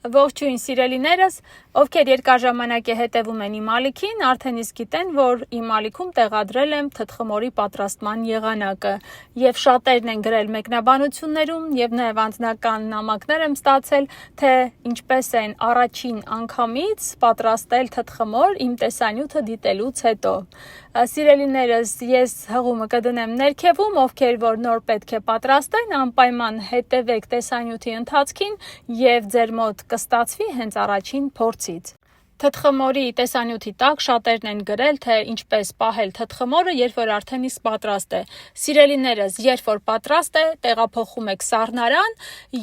Ողջույն սիրելիներս, ովքեր երկար ժամանակ է հետևում են իմ ալիքին, արդեն իսկ գիտեն, որ իմ ալիքում տեղադրել եմ թթխմորի պատրաստման եղանակը եւ շատերն են գրել մեկնաբանություններում եւ նաեւ անձնական նամակներ եմ ստացել, թե ինչպես են առաջին անգամից պատրաստել թթխմոր իմ տեսանյութը դիտելուց հետո։ Սիրելիներս, ես հղումը կդնեմ ներքևում, ովքեր որ նոր պետք է պատրաստեն, անպայման հետևեք տեսանյութի ընթացքին եւ ձեր մոտ կստացվի հենց առաջին փորձից։ Թթխմորի տեսանյութի տակ շատերն են գրել, թե ինչպես պահել թթխմորը, երբ որ արդեն իսկ պատրաստ է։ Սիրելիներս, երբ որ պատրաստ է, տեղափոխում եք սառնարան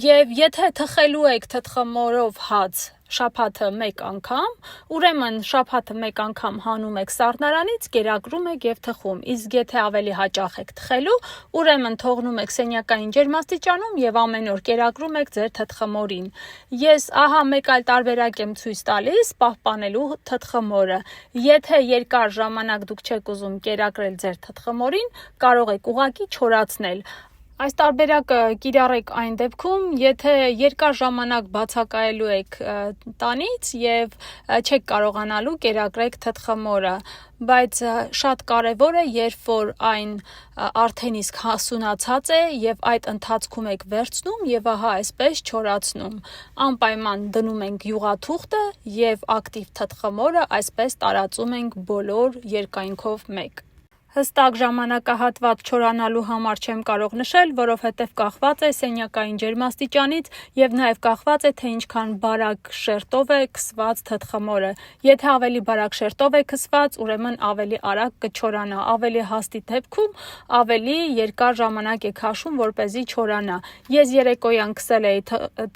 եւ եթե թխելու եք թթխմորով հաց շաբաթը մեկ անգամ, ուրեմն շաբաթը մեկ անգամ հանում եք սառնարանից, կերակրում եք եւ թխում։ Իսկ եթե ավելի հաճախ եք թխելու, ուրեմն թողնում եք սենյակային ջերմաստիճանում եւ ամեն օր կերակրում եք ձեր թթխմորին։ Ես ահա մեկ այլ տարբերակ եմ ցույց տալիս պահպանելու թթխմորը։ Եթե երկար ժամանակ դուք չեք ուզում կերակրել ձեր թթխմորին, կարող եք ուղղակի չորացնել։ Այս տարբերակը կիրառեք այն դեպքում, եթե երկար ժամանակ բացակայելու եք տանից եւ չեք կարողանալու կերակրեք թթխմորը, բայց շատ կարեւոր է, երբ որ այն արդեն իսկ հասունացած է եւ այդ ընթացքում եք վերցնում եւ ահա այսպես չորացնում։ Անպայման դնում ենք յուղաթուղթը եւ ակտիվ թթխմորը այսպես տարածում ենք բոլոր երկայնքով մեկ։ Հստակ ժամանակահատված չորանալու համար չեմ կարող նշել, որովհետև կախված է սենյակային ջերմաստիճանից եւ նաեւ կախված է, թե ինչքան բարակ շերտով է քսված թթխմորը։ Եթե ավելի բարակ շերտով է քսված, ուրեմն ավելի արագ կչորանա, ավելի հաստի դեպքում ավելի երկար ժամանակ է քաշում, որպեսզի չորանա։ Ես երեկոյան քսել էի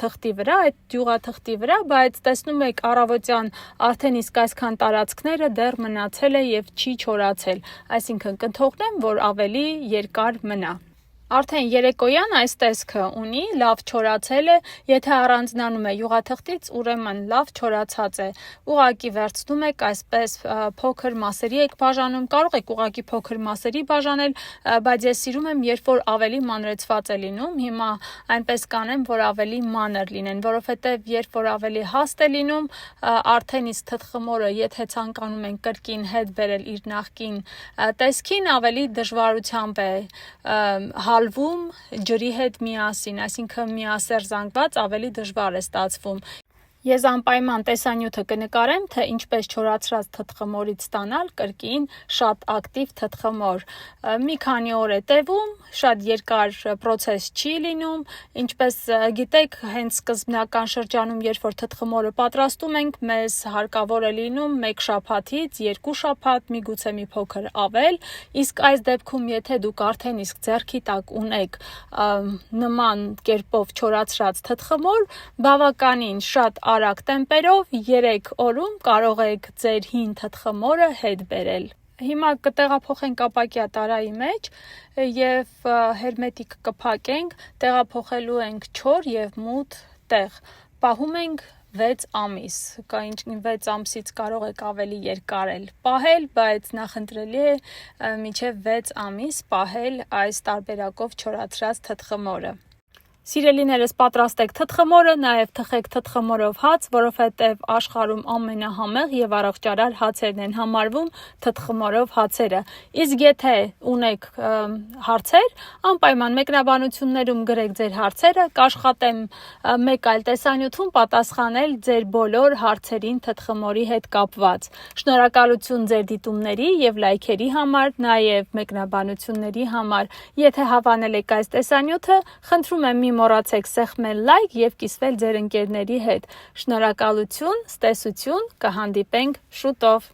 թղթի վրա, այդ յուղաթղթի վրա, բայց տեսնում եք առավոտյան արդեն իսկ այսքան տարածքները դեռ մնացել է եւ չի չորացել, այսինքն կթողնեմ, որ ավելի երկար մնա։ Արդեն երեկոյան այս տեսքը ունի, լավ չորացել է, եթե առանձնանում է յուղաթղթից, ուրեմն լավ չորացած է։ Ուղղակի վերցնում եք այսպես փոքր մասերի եք բաժանում, կարող եք ուղղակի փոքր մասերի բաժանել, բայց ես սիրում եմ, երբ որ ավելի մանրեցված է լինում, հիմա այնպես կանեմ, որ ավելի մանր լինեն, որովհետև երբ որ ավելի հաստ է լինում, արդեն իսկ թթխմորը, եթե ցանկանում են կրկին հետ բերել իր նախկին տեսքին, ավելի դժվարությամբ է հալվում ջրի հետ միասին, այսինքն միասեռ զանգված ավելի դժվար է ստացվում։ Ես անպայման տեսանյութը կնկարեմ, թե ինչպես չորացրած թթխմորից ստանալ կրկին շատ ակտիվ թթխմոր։ Մի քանի օր է տևում, շատ երկար process չի լինում, ինչպես գիտեք, հենց սկզբնական շրջանում, երբ որ թթխմորը պատրաստում ենք, մեզ հարկավոր է լինում 1 շաբաթից 2 շաբաթ, միգուցե մի փոքր ավել, իսկ այս դեպքում, եթե դուք արդեն իսկ ձեռքի տակ ունեք նման կերպով չորացրած թթխմոր, բավականին շատ արագ տեմպերով 3 օրում կարող եք ձեր հին թթխմորը հետ բերել։ Հիմա կտեղափոխենք ապակյա տարայի մեջ եւ հերմետիկ կփակենք, տեղափոխելու ենք չոր եւ մութ տեղ։ Պահում ենք 6 ամիս, 6 ամսից կարող եք ավելի երկար էլ պահել, բայց նախընտրելի է մինչև 6 ամիս պահել այս տարբերակով չորացրած թթխմորը։ Սիրելիներս, պատրաստեք թթխմորը, նաև թխեք թթխմորով հաց, որովհետև աշխարհում ամենահամեղ եւ առողջարար հացերն են համարվում թթխմորով հացերը։ Իսկ եթե ունեք հարցեր, անպայման մեկնաբանություններում գրեք ձեր հարցերը, կաշխատեմ մեկ այլ տեսանյութում պատասխանել ձեր բոլոր հարցերին թթխմորի հետ կապված։ Շնորհակալություն ձեր դիտումների եւ լայքերի համար, նաև մեկնաբանությունների համար։ Եթե հավանել եք այս տեսանյութը, խնդրում եմ մի մոռացեք սեղմել լայք եւ կիսվել ձեր ընկերների հետ։ Շնորհակալություն, ստեսություն, կհանդիպենք շուտով։